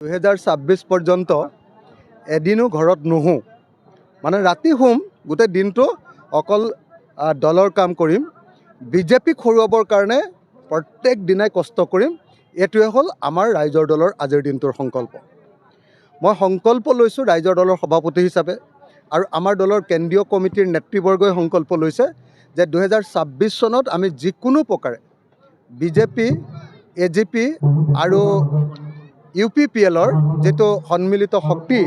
2026 পৰ্যন্ত এদিনো ঘৰত নুহোঁ, মানে ৰাতি শুম, গোটেই দিনটো অকল দলৰ কাম কৰিম, বিজেপিক হৰুৱাবৰ কাৰণে প্ৰত্যেক দিনাই কষ্ট কৰিম। এইটোৱে হ'ল আমাৰ ৰাইজৰ দলৰ আজিৰ দিনটোৰ সংকল্প। মই সংকল্প লৈছোঁ ৰাইজৰ দলৰ সভাপতি হিচাপে, আৰু আমাৰ দলৰ কেন্দ্ৰীয় কমিটিৰ নেতৃবৰ্গই সংকল্প লৈছে যে 2026 চনত আমি যিকোনো প্ৰকাৰে বিজেপি, AGP আৰু UPPLৰ যিটো সন্মিলিত শক্তি,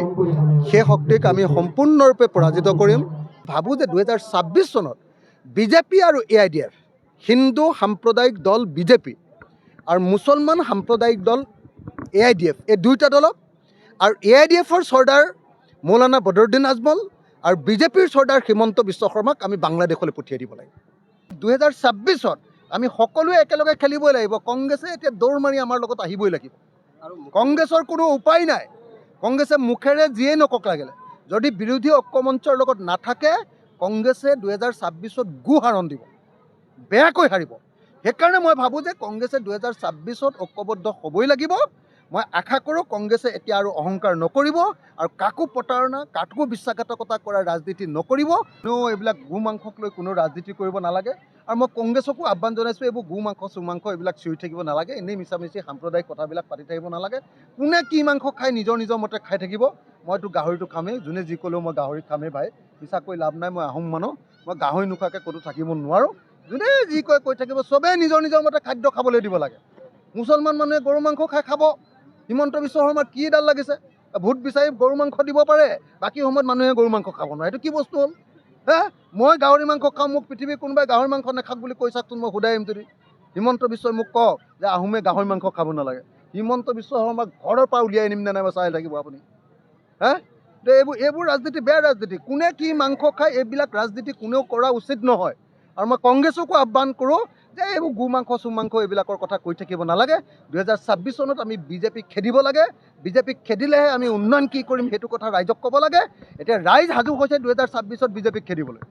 সেই শক্তিক আমি সম্পূৰ্ণৰূপে পৰাজিত কৰিম। ভাবোঁ যে 2026 চনত বিজেপি আৰু AIDF, হিন্দু সাম্প্ৰদায়িক দল বিজেপি আৰু মুছলমান সাম্প্ৰদায়িক দল AIDF, এই দুয়োটা দলক, আৰু AIDFৰ চৰ্দাৰ মৌলানা বদৰুদ্দিন আজমল আৰু বিজেপিৰ চৰ্দাৰ হিমন্ত বিশ্ব শৰ্মাক আমি বাংলাদেশলৈ পঠিয়াই দিব লাগিব। 2026ত আমি সকলোৱে একেলগে খেলিবই লাগিব। কংগ্ৰেছে এতিয়া দৌৰ মাৰি আমাৰ লগত আহিবই লাগিব। কংগ্ৰেছৰ কোনো উপায় নাই। কংগ্ৰেছে মুখেৰে যিয়ে নকওক লাগিলে, যদি বিৰোধী ঐক্যমঞ্চৰ লগত নাথাকে, কংগ্ৰেছে 2026ত গুহাৰণ দিব, বেয়াকৈ হাৰিব। সেইকাৰণে মই ভাবোঁ যে কংগ্ৰেছে 2026ত ঐক্যবদ্ধ হ'বই লাগিব। মই আশা কৰোঁ কংগ্ৰেছে এতিয়া আৰু অহংকাৰ নকৰিব, আৰু কাকো প্ৰতাৰণা, কাকো বিশ্বাসঘাতকতা কৰাৰ ৰাজনীতি নকৰিব। কোনেও এইবিলাক গো মাংসক লৈ কোনো ৰাজনীতি কৰিব নালাগে। আৰু মই কংগ্ৰেছকো আহ্বান জনাইছোঁ, এইবোৰ গো মাংস চুমাংস এইবিলাক চিঞৰি থাকিব নালাগে, এনেই মিছামিছি সাম্প্ৰদায়িক কথাবিলাক পাতি থাকিব নালাগে। কোনে কি মাংস খাই নিজৰ মতে খাই থাকিব। মইতো গাহৰিটো খামেই, যোনে যি ক'লেও মই গাহৰি খামেই ভাই, মিছাকৈ লাভ নাই। মই আহোম মানুহ, মই গাহৰি নোখোৱাকৈ ক'তো থাকিব নোৱাৰোঁ। যোনে যি কয় কৈ থাকিব, চবেই নিজৰ মতে খাদ্য খাবলৈ দিব লাগে। মুছলমান মানুহে গৰু মাংস খাব, হিমন্ত বিশ্ব শৰ্মাৰ কি ডাল লাগিছে? ভোট বিচাৰি গৰু মাংস দিব পাৰে, বাকী সময়ত মানুহে গৰু মাংস খাব নোৱাৰে। এইটো কি বস্তু হ'ল? মই গাহৰি মাংস খাওঁ, মোক পৃথিৱীৰ কোনোবাই গাহৰি মাংস নাখাওক বুলি কৈ চাওকচোন, মই সোধাই আহিম। যদি হিমন্ত বিশ্বই মোক কওক যে আহোমে গাহৰি মাংস খাব নালাগে, হিমন্ত বিশ্ব শৰ্মাক ঘৰৰ পৰা উলিয়াই আনিম নে নাই চাই থাকিব আপুনি। এইবোৰ ৰাজনীতি বেয়া ৰাজনীতি। কোনে কি মাংস খায় এইবিলাক ৰাজনীতি কোনেও কৰা উচিত নহয়। আৰু মই কংগ্ৰেছকো আহ্বান কৰোঁ যে এইবোৰ গো মাংস চুমাংস এইবিলাকৰ কথা কৈ থাকিব নালাগে। 2026 চনত আমি বিজেপিক খেদিব লাগে। বিজেপিক খেদিলেহে আমি উন্নয়ন কি কৰিম সেইটো কথা ৰাইজক ক'ব লাগে। এতিয়া ৰাইজ সাজু হৈছে 2026ত বিজেপিক খেদিবলৈ।